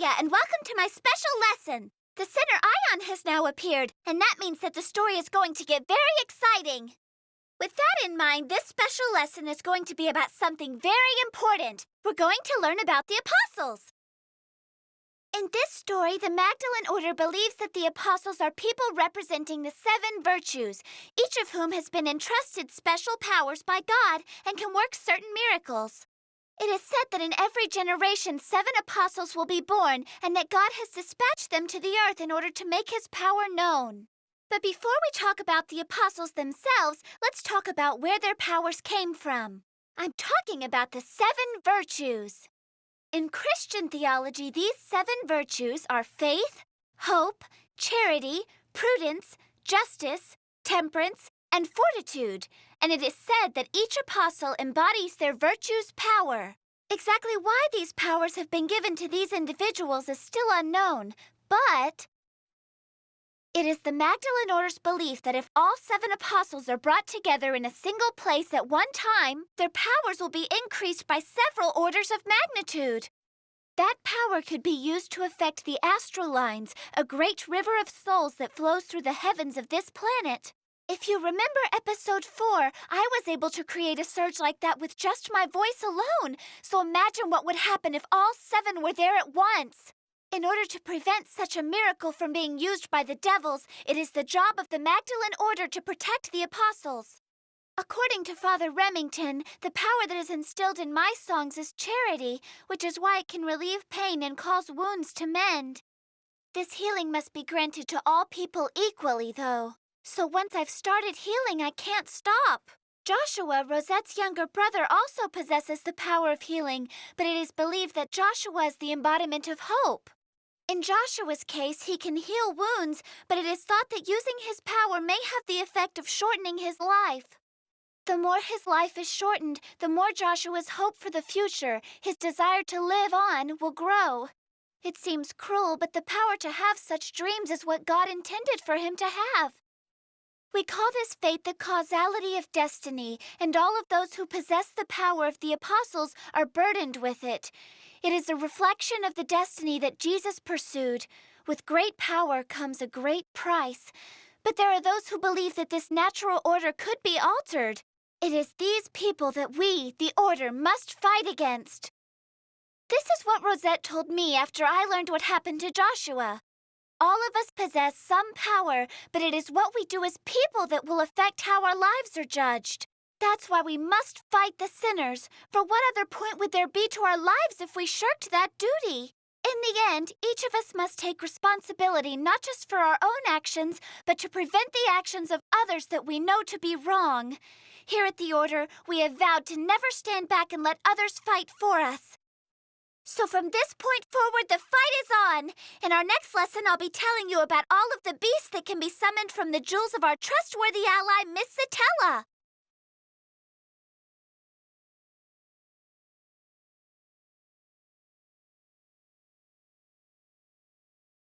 Azmaria, and welcome to my special lesson. The center ion has now appeared, and that means that the story is going to get very exciting. With that in mind, this special lesson is going to be about something very important. We're going to learn about the apostles. In this story, the Magdalene Order believes that the apostles are people representing the 7 virtues, each of whom has been entrusted special powers by God and can work certain miracles. It is said that in every generation 7 apostles will be born, and that God has dispatched them to the earth in order to make his power known. But before we talk about the apostles themselves, let's talk about where their powers came from. I'm talking about the 7 virtues. In Christian theology, these 7 virtues are faith, hope, charity, prudence, justice, temperance, and fortitude, and it is said that each apostle embodies their virtue's power. Exactly why these powers have been given to these individuals is still unknown, but it is the Magdalene Order's belief that if all 7 apostles are brought together in a single place at one time, their powers will be increased by several orders of magnitude. That power could be used to affect the astral lines, a great river of souls that flows through the heavens of this planet. If you remember episode 4, I was able to create a surge like that with just my voice alone, so imagine what would happen if all 7 were there at once. In order to prevent such a miracle from being used by the devils, it is the job of the Magdalene Order to protect the apostles. According to Father Remington, the power that is instilled in my songs is charity, which is why it can relieve pain and cause wounds to mend. This healing must be granted to all people equally, though. So once I've started healing, I can't stop. Joshua, Rosette's younger brother, also possesses the power of healing, but it is believed that Joshua is the embodiment of hope. In Joshua's case, he can heal wounds, but it is thought that using his power may have the effect of shortening his life. The more his life is shortened, the more Joshua's hope for the future, his desire to live on, will grow. It seems cruel, but the power to have such dreams is what God intended for him to have. We call this fate the causality of destiny, and all of those who possess the power of the apostles are burdened with it. It is a reflection of the destiny that Jesus pursued. With great power comes a great price. But there are those who believe that this natural order could be altered. It is these people that we, the Order, must fight against. This is what Rosette told me after I learned what happened to Joshua. All of us possess some power, but it is what we do as people that will affect how our lives are judged. That's why we must fight the sinners. For what other point would there be to our lives if we shirked that duty? In the end, each of us must take responsibility not just for our own actions, but to prevent the actions of others that we know to be wrong. Here at the Order, we have vowed to never stand back and let others fight for us. So from this point forward, the fight is on. In our next lesson, I'll be telling you about all of the beasts that can be summoned from the jewels of our trustworthy ally, Miss Satella.